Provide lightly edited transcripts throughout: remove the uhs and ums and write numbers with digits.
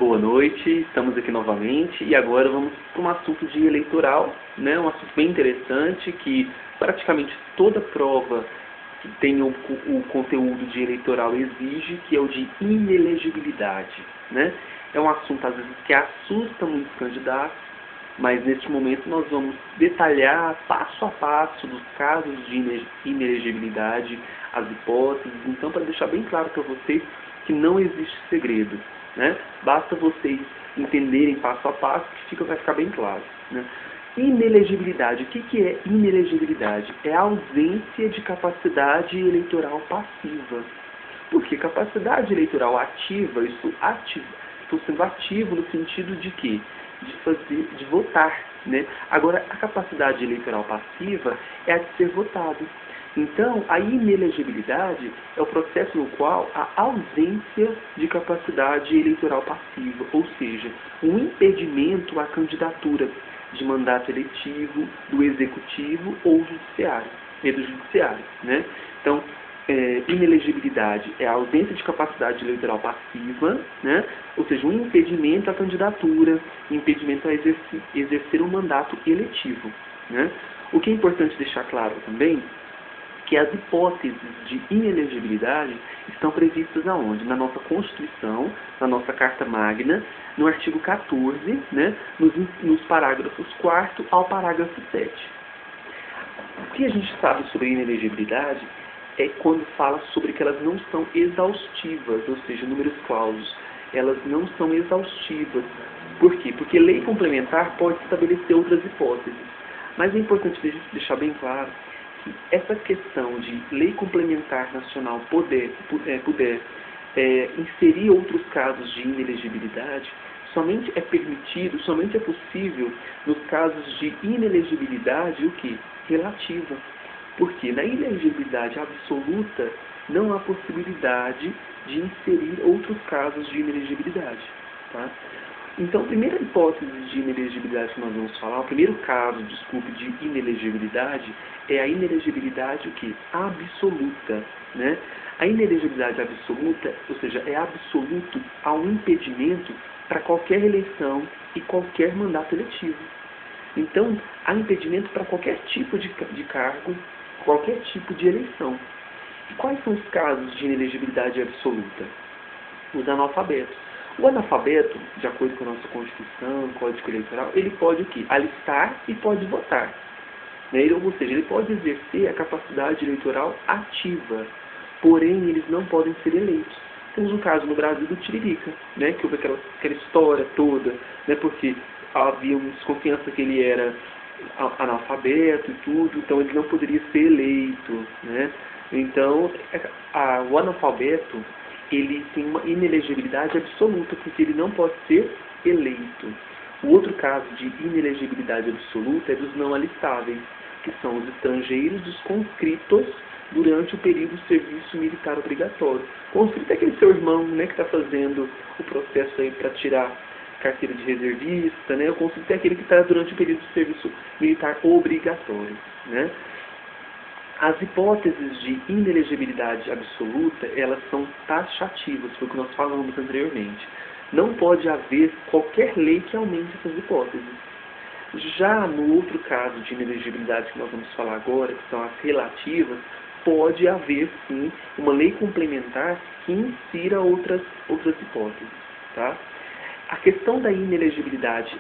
Boa noite, estamos aqui novamente e agora vamos para um assunto de eleitoral, né? Um assunto bem interessante que praticamente toda prova que tenha o conteúdo de eleitoral exige, que é o de inelegibilidade, né? É um assunto às vezes que assusta muitos candidatos, mas neste momento nós vamos detalhar passo a passo dos casos de inelegibilidade, as hipóteses, então para deixar bem claro para vocês que não existe segredo, né? Basta vocês entenderem passo a passo que vai ficar bem claro, né? Inelegibilidade. O que é inelegibilidade? É a ausência de capacidade eleitoral passiva. Porque capacidade eleitoral ativa, estou sendo ativo no sentido de quê? De votar, né? Agora, a capacidade eleitoral passiva é a de ser votado. Então, a inelegibilidade é o processo no qual há ausência de capacidade eleitoral passiva, ou seja, um impedimento à candidatura de mandato eletivo, do executivo ou do judiciário, né? Então, inelegibilidade é a ausência de capacidade eleitoral passiva, né? Ou seja, um impedimento à candidatura, impedimento a exercer um mandato eletivo, né? O que é importante deixar claro também que as hipóteses de inelegibilidade estão previstas aonde? Na nossa Constituição, na nossa Carta Magna, no artigo 14, né, nos parágrafos 4º ao parágrafo 7. O que a gente sabe sobre inelegibilidade é quando fala sobre que elas não são exaustivas, ou seja, números clausos, elas não são exaustivas. Por quê? Porque lei complementar pode estabelecer outras hipóteses. Mas é importante deixar bem claro essa questão de lei complementar nacional puder inserir outros casos de inelegibilidade, somente é permitido, somente é possível nos casos de inelegibilidade o que? Relativa. Porque na inelegibilidade absoluta não há possibilidade de inserir outros casos de inelegibilidade. Tá? Então, a primeira hipótese de inelegibilidade que nós vamos falar, o primeiro caso, de inelegibilidade, é a inelegibilidade o quê? Absoluta, né? A inelegibilidade absoluta, ou seja, é absoluto ao impedimento para qualquer eleição e qualquer mandato eletivo. Então, há impedimento para qualquer tipo de cargo, qualquer tipo de eleição. E quais são os casos de inelegibilidade absoluta? Os analfabetos. O analfabeto, de acordo com a nossa Constituição, Código Eleitoral, ele pode o quê? Alistar e pode votar. Né? Ou seja, ele pode exercer a capacidade eleitoral ativa, porém eles não podem ser eleitos. Temos um caso no Brasil do Tiririca, né? Que houve aquela história toda, né? Porque havia uma desconfiança que ele era analfabeto e tudo, então ele não poderia ser eleito, né? Então, o analfabeto ele tem uma inelegibilidade absoluta, porque ele não pode ser eleito. O outro caso de inelegibilidade absoluta é dos não alistáveis, que são os estrangeiros, dos conscritos, durante o período do serviço militar obrigatório. Conscrito é aquele seu irmão, né, que está fazendo o processo aí para tirar carteira de reservista, né? O conscrito é aquele que está durante o período de serviço militar obrigatório, né? As hipóteses de inelegibilidade absoluta, elas são taxativas, foi o que nós falamos anteriormente. Não pode haver qualquer lei que aumente essas hipóteses. Já no outro caso de inelegibilidade que nós vamos falar agora, que são as relativas, pode haver, sim, uma lei complementar que insira outras hipóteses. Tá? A questão da inelegibilidade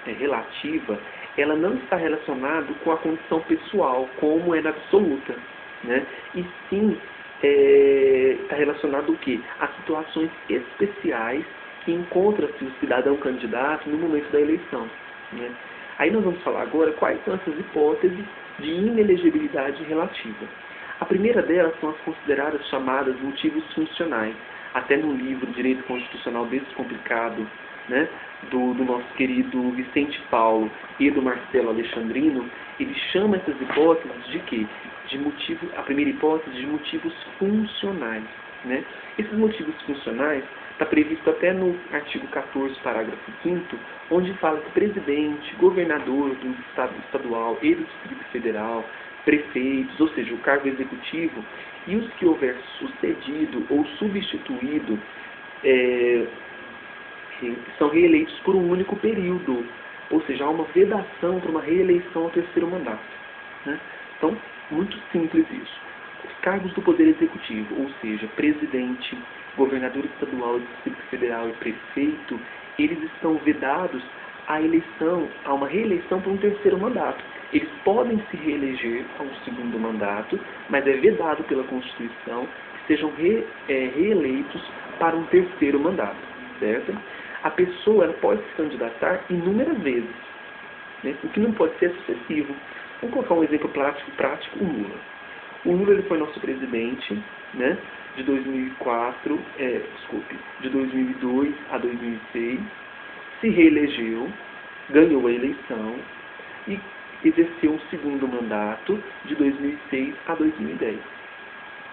relativa, ela não está relacionada com a condição pessoal, como é na absoluta, né? E sim está relacionado o quê? A situações especiais que encontra-se o cidadão candidato no momento da eleição, né? Aí nós vamos falar agora quais são essas hipóteses de inelegibilidade relativa. A primeira delas são as consideradas chamadas motivos funcionais. Até no livro Direito Constitucional Descomplicado, né, do nosso querido Vicente Paulo e do Marcelo Alexandrino, ele chama essas hipóteses de quê? A primeira hipótese de motivos funcionais, né? Esses motivos funcionais está previsto até no artigo 14, parágrafo 5º, onde fala que presidente, governador do Estado estadual e do Distrito Federal, prefeitos, ou seja, o cargo executivo, e os que houver sucedido ou substituído são reeleitos por um único período, ou seja, há uma vedação para uma reeleição ao terceiro mandato, né? Então, muito simples isso. Os cargos do Poder Executivo, ou seja, presidente, governador estadual, Distrito Federal e prefeito, eles estão vedados à eleição, a uma reeleição por um terceiro mandato. Eles podem se reeleger a um segundo mandato, mas é vedado pela Constituição que sejam reeleitos para um terceiro mandato, certo? A pessoa ela pode se candidatar inúmeras vezes, né? O que não pode ser sucessivo. Vamos colocar um exemplo prático, o Lula. O Lula ele foi nosso presidente, né, de 2002 a 2006, se reelegeu, ganhou a eleição e exerceu um segundo mandato de 2006 a 2010.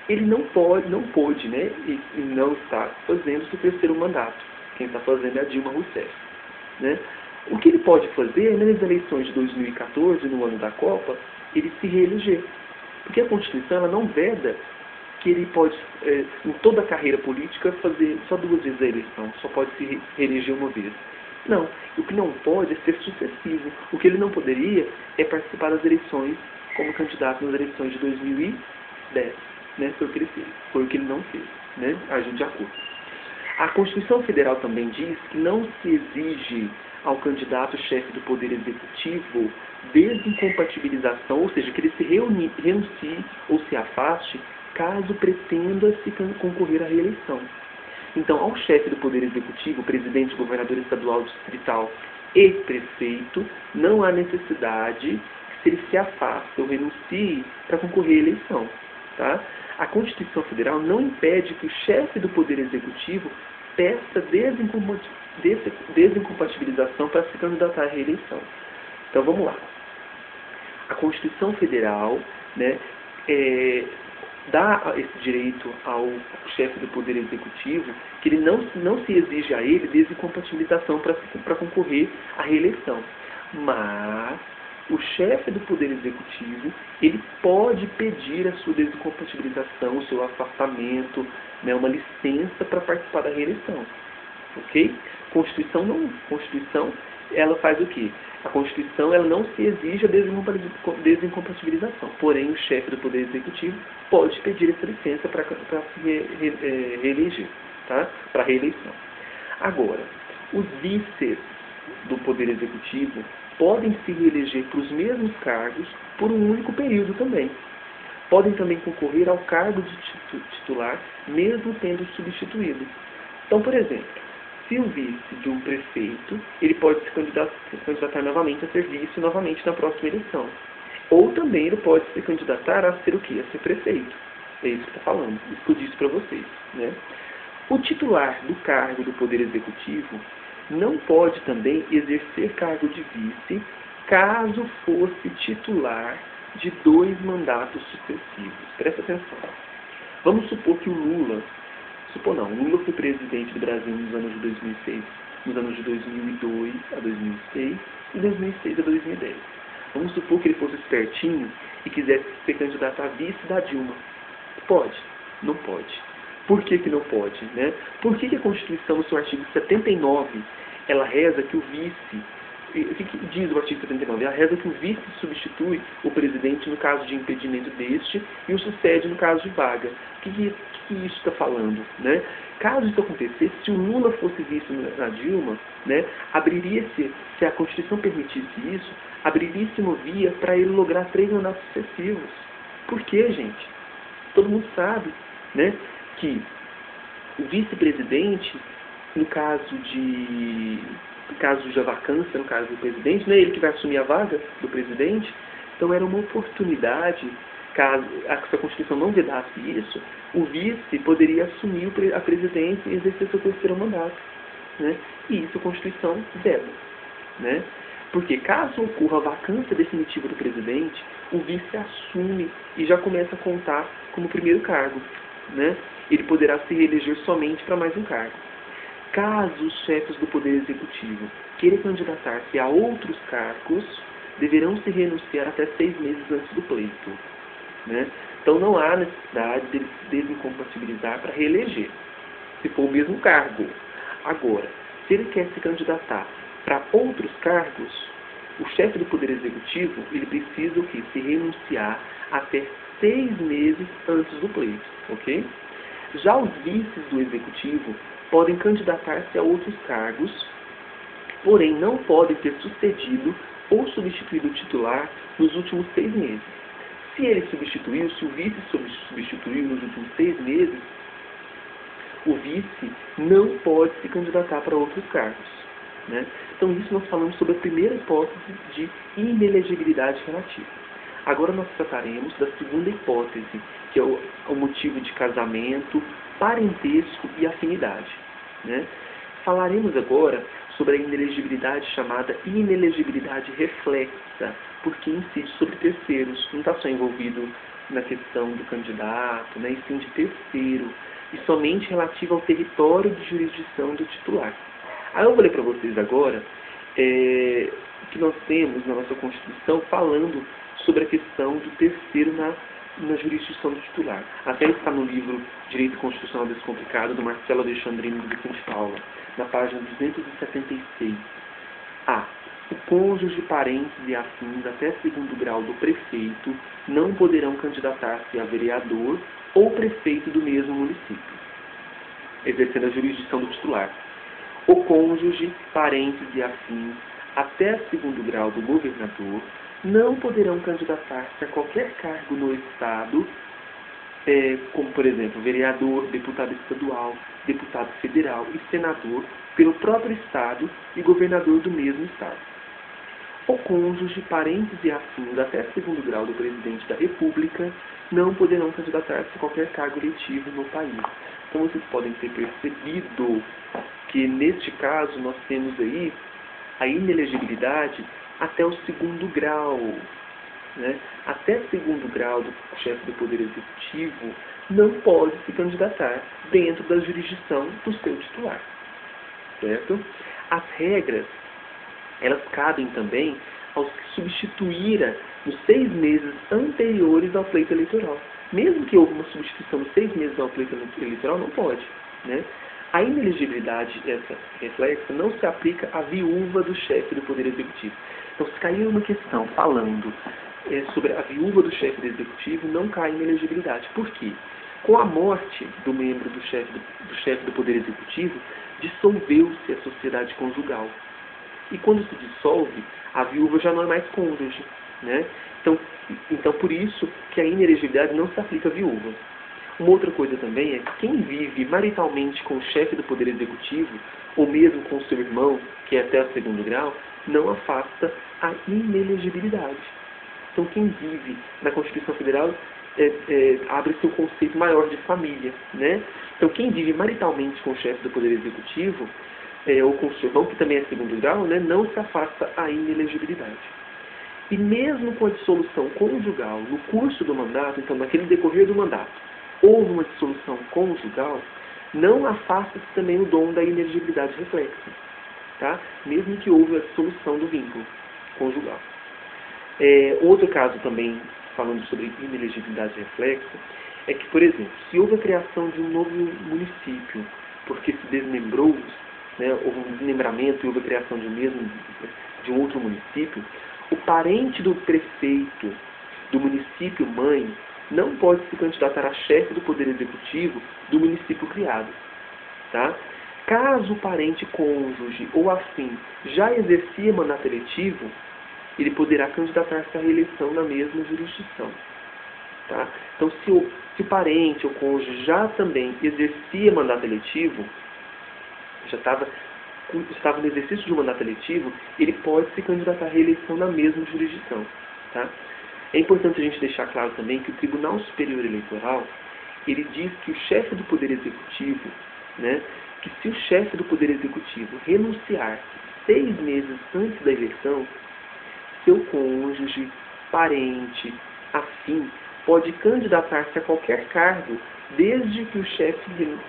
Ele não pôde, né, e não está fazendo o seu terceiro mandato. Quem está fazendo é a Dilma Rousseff, né? O que ele pode fazer, nas eleições de 2014, no ano da Copa, ele se reeleger. Porque a Constituição ela não veda que ele pode, em toda a carreira política, fazer só 2 vezes a eleição, só pode se reeleger uma vez. Não, o que não pode é ser sucessivo. O que ele não poderia é participar das eleições como candidato nas eleições de 2010. Né? Foi o que ele não fez, né? Agindo de acordo. A Constituição Federal também diz que não se exige ao candidato-chefe do Poder Executivo desincompatibilização, ou seja, que ele se renuncie ou se afaste caso pretenda se concorrer à reeleição. Então, ao chefe do Poder Executivo, presidente, governador estadual, distrital e prefeito, não há necessidade que ele se afaste ou renuncie para concorrer à eleição. Tá? A Constituição Federal não impede que o chefe do Poder Executivo peça desincompatibilização para se candidatar à reeleição. Então, vamos lá. A Constituição Federal, né, dá esse direito ao chefe do Poder Executivo, que ele não se exige a ele desincompatibilização para concorrer à reeleição. Mas o chefe do Poder Executivo, ele pode pedir a sua desincompatibilização, o seu afastamento, né, uma licença para participar da reeleição. Ok? Constituição, ela faz o quê? A Constituição ela não se exige a desincompatibilização, porém o chefe do Poder Executivo pode pedir essa licença para se reeleger, tá? Para a reeleição. Agora, os vices do Poder Executivo podem se reeleger para os mesmos cargos por um único período também. Podem também concorrer ao cargo de titular, mesmo tendo substituído. Então, por exemplo, se o vice de um prefeito, ele pode se candidatar novamente a ser vice novamente na próxima eleição. Ou também ele pode se candidatar a ser o quê? A ser prefeito. É isso que está falando. Isso que eu disse para vocês, né? O titular do cargo do Poder Executivo não pode também exercer cargo de vice caso fosse titular de 2 mandatos sucessivos. Presta atenção. Vamos supor que o Lula foi presidente do Brasil nos anos de 2006, nos anos de 2002 a 2006 e 2006 a 2010. Vamos supor que ele fosse espertinho e quisesse ser candidato a vice da Dilma. Pode? Não pode. Por que não pode? Né? Por que a Constituição, no seu artigo 79, ela reza que o vice... O que diz o artigo 79? Ela reza que o vice substitui o presidente no caso de impedimento deste e o sucede no caso de vaga. O que isso está falando? Né? Caso isso acontecesse, se o Lula fosse vice na Dilma, né, se a Constituição permitisse isso, abriria-se uma via para ele lograr 3 mandatos sucessivos. Por quê, gente? Todo mundo sabe, né, que o vice-presidente, no caso de vacância, no caso do presidente, não é ele que vai assumir a vaga do presidente. Então era uma oportunidade, caso a Constituição não vedasse isso, o vice poderia assumir a presidência e exercer seu terceiro mandato, né? E isso a Constituição veda, né? Porque caso ocorra a vacância definitiva do presidente, o vice assume e já começa a contar como primeiro cargo, né? Ele poderá se reeleger somente para mais um cargo. Caso os chefes do Poder Executivo queiram candidatar-se a outros cargos, deverão se renunciar até 6 meses antes do pleito, né? Então não há necessidade de se desincompatibilizar para reeleger, se for o mesmo cargo. Agora, se ele quer se candidatar para outros cargos, o chefe do Poder Executivo, ele precisa o quê? Se renunciar até 6 meses antes do pleito, ok? Já os vices do Executivo podem candidatar-se a outros cargos, porém não podem ter sucedido ou substituído o titular nos últimos 6 meses. Se ele substituiu, se o vice substituiu nos últimos 6 meses, o vice não pode se candidatar para outros cargos, né? Então, isso nós falamos sobre a primeira hipótese de inelegibilidade relativa. Agora nós trataremos da segunda hipótese, que é o motivo de casamento, parentesco e afinidade, né? Falaremos agora sobre a inelegibilidade chamada inelegibilidade reflexa, porque incide sobre terceiros. Não está só envolvido na questão do candidato, né, e sim de terceiro, e somente relativa ao território de jurisdição do titular. Aí eu vou ler para vocês agora o que nós temos na nossa Constituição falando sobre a questão do terceiro na jurisdição do titular. Até está no livro Direito Constitucional Descomplicado, do Marcelo Alexandrino e do Vicente Paula, na página 276. A. O cônjuge, parentes e afins até segundo grau do prefeito não poderão candidatar-se a vereador ou prefeito do mesmo município, exercendo a jurisdição do titular. O cônjuge, parentes e afins até segundo grau do governador não poderão candidatar-se a qualquer cargo no Estado, como, por exemplo, vereador, deputado estadual, deputado federal e senador, pelo próprio Estado e governador do mesmo Estado. O cônjuge, parentes e afins até segundo grau do presidente da República não poderão candidatar-se a qualquer cargo eletivo no país. Então, vocês podem ter percebido que, neste caso, nós temos aí a inelegibilidade até o segundo grau, né? Até segundo grau do chefe do Poder Executivo não pode se candidatar dentro da jurisdição do seu titular, certo? As regras, elas cabem também aos que substituíram nos 6 meses anteriores ao pleito eleitoral. Mesmo que houve uma substituição nos 6 meses ao pleito eleitoral, não pode, né? A inelegibilidade essa reflexa não se aplica à viúva do chefe do Poder Executivo. Então, se cair uma questão falando sobre a viúva do chefe do Executivo, não cai inelegibilidade. Por quê? Com a morte do membro do chefe do Poder Executivo, dissolveu-se a sociedade conjugal. E quando se dissolve, a viúva já não é mais cônjuge, né? Então, por isso que a inelegibilidade não se aplica à viúva. Uma outra coisa também é que quem vive maritalmente com o chefe do Poder Executivo, ou mesmo com seu irmão, que é até o segundo grau, não afasta a inelegibilidade. Então, quem vive na Constituição Federal abre-se um conceito maior de família, né? Então, quem vive maritalmente com o chefe do Poder Executivo, ou com o seu irmão, que também é segundo grau, né, não se afasta a inelegibilidade. E mesmo com a dissolução conjugal no curso do mandato, então, naquele decorrer do mandato, houve uma dissolução conjugal, não afasta-se também o dom da inelegibilidade reflexa, tá? Mesmo que houve a dissolução do vínculo conjugal. Outro caso também, falando sobre inelegibilidade reflexa, é que, por exemplo, se houve a criação de um novo município, porque se desmembrou, né, houve um desmembramento e houve a criação de um outro município, o parente do prefeito do município mãe não pode se candidatar a chefe do Poder Executivo do município criado, tá? Caso o parente cônjuge ou afim já exercia mandato eletivo, ele poderá candidatar-se à reeleição na mesma jurisdição, tá? Então, se o parente ou cônjuge já também exercia mandato eletivo, já estava no exercício de um mandato eletivo, ele pode se candidatar à reeleição na mesma jurisdição, tá? É importante a gente deixar claro também que o Tribunal Superior Eleitoral, ele diz que o chefe do Poder Executivo, né, que se o chefe do Poder Executivo renunciar 6 meses antes da eleição, seu cônjuge, parente, afim, pode candidatar-se a qualquer cargo, desde que o chefe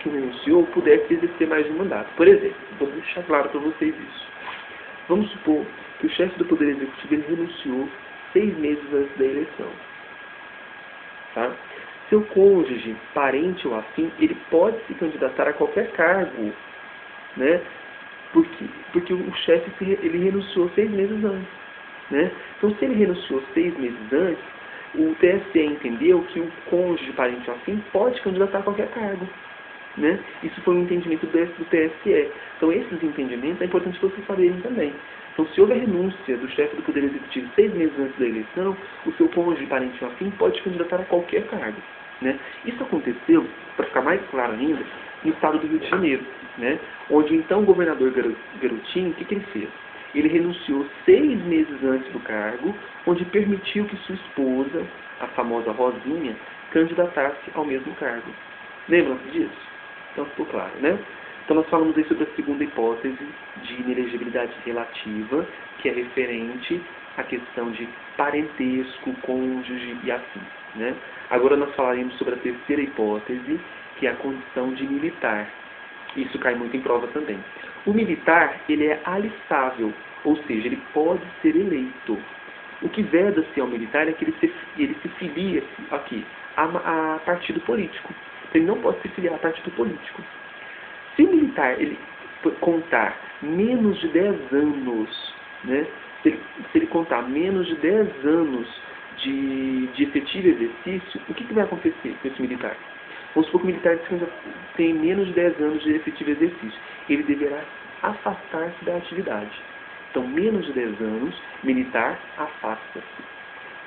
que renunciou pudesse exercer mais de um mandato. Por exemplo, vou deixar claro para vocês isso. Vamos supor que o chefe do Poder Executivo ele renunciou 6 meses antes da eleição, tá? Seu cônjuge, parente ou afim, ele pode se candidatar a qualquer cargo, né, Porque o chefe ele renunciou 6 meses antes, né? Então, se ele renunciou 6 meses antes, o TSE entendeu que o cônjuge, parente ou afim pode candidatar a qualquer cargo, né? Isso foi um entendimento do TSE. Então, esses entendimentos é importante vocês saberem também. Então, se houver renúncia do chefe do Poder Executivo 6 meses antes da eleição, o seu cônjuge, parente ou afim pode candidatar a qualquer cargo, né? Isso aconteceu, para ficar mais claro ainda, no estado do Rio de Janeiro, né? Onde então o governador Garotinho, o que ele fez? Ele renunciou 6 meses antes do cargo, onde permitiu que sua esposa, a famosa Rosinha, candidatasse ao mesmo cargo. Lembram-se disso? Então ficou claro, né? Então nós falamos aí sobre a segunda hipótese de inelegibilidade relativa, que é referente à questão de parentesco, cônjuge e afim, né? Agora nós falaremos sobre a terceira hipótese, que é a condição de militar. Isso cai muito em prova também. O militar, ele é alistável, ou seja, ele pode ser eleito. O que veda-se ao militar é que ele se filia aqui a partido político. Ele não pode se filiar a partido político. Se o militar ele contar menos de 10 anos, né, se ele contar menos de 10 anos de efetivo exercício, o que vai acontecer com esse militar? Vamos supor que o militar tem menos de 10 anos de efetivo exercício. Ele deverá afastar-se da atividade. Então, menos de 10 anos, militar afasta-se.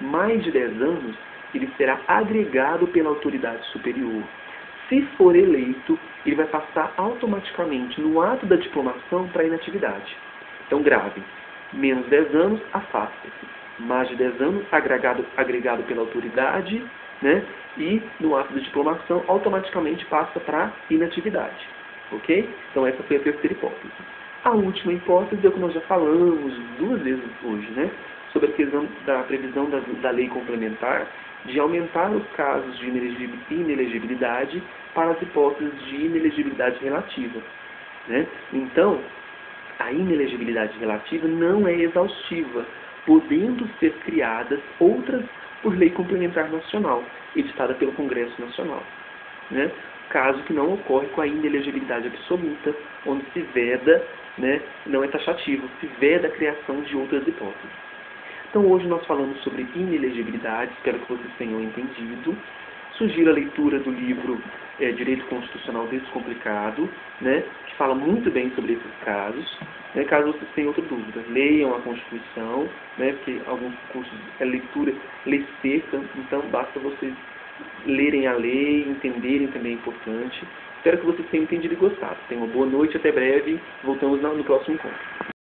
Mais de 10 anos, ele será agregado pela autoridade superior. Se for eleito, ele vai passar automaticamente no ato da diplomação para a inatividade. Então, grave. Menos 10 anos, afasta-se. Mais de 10 anos, agregado pela autoridade, né? E no ato da diplomação, automaticamente passa para inatividade. Ok? Então, essa foi a terceira hipótese. A última hipótese é o que nós já falamos 2 vezes hoje, né? Sobre a questão da previsão da lei complementar de aumentar os casos de inelegibilidade para as hipóteses de inelegibilidade relativa, né? Então, a inelegibilidade relativa não é exaustiva, podendo ser criadas outras por lei complementar nacional, editada pelo Congresso Nacional, né? Caso que não ocorre com a inelegibilidade absoluta, onde se veda, né, não é taxativo, se veda a criação de outras hipóteses. Então hoje nós falamos sobre inelegibilidade, espero que vocês tenham entendido. Sugiro a leitura do livro Direito Constitucional Descomplicado, né, que fala muito bem sobre esses casos. Né, caso vocês tenham outra dúvida, leiam a Constituição, né, porque alguns cursos é leitura, lei seca, então basta vocês lerem a lei, entenderem também é importante. Espero que vocês tenham entendido e gostado. Tenham uma boa noite, até breve, voltamos no próximo encontro.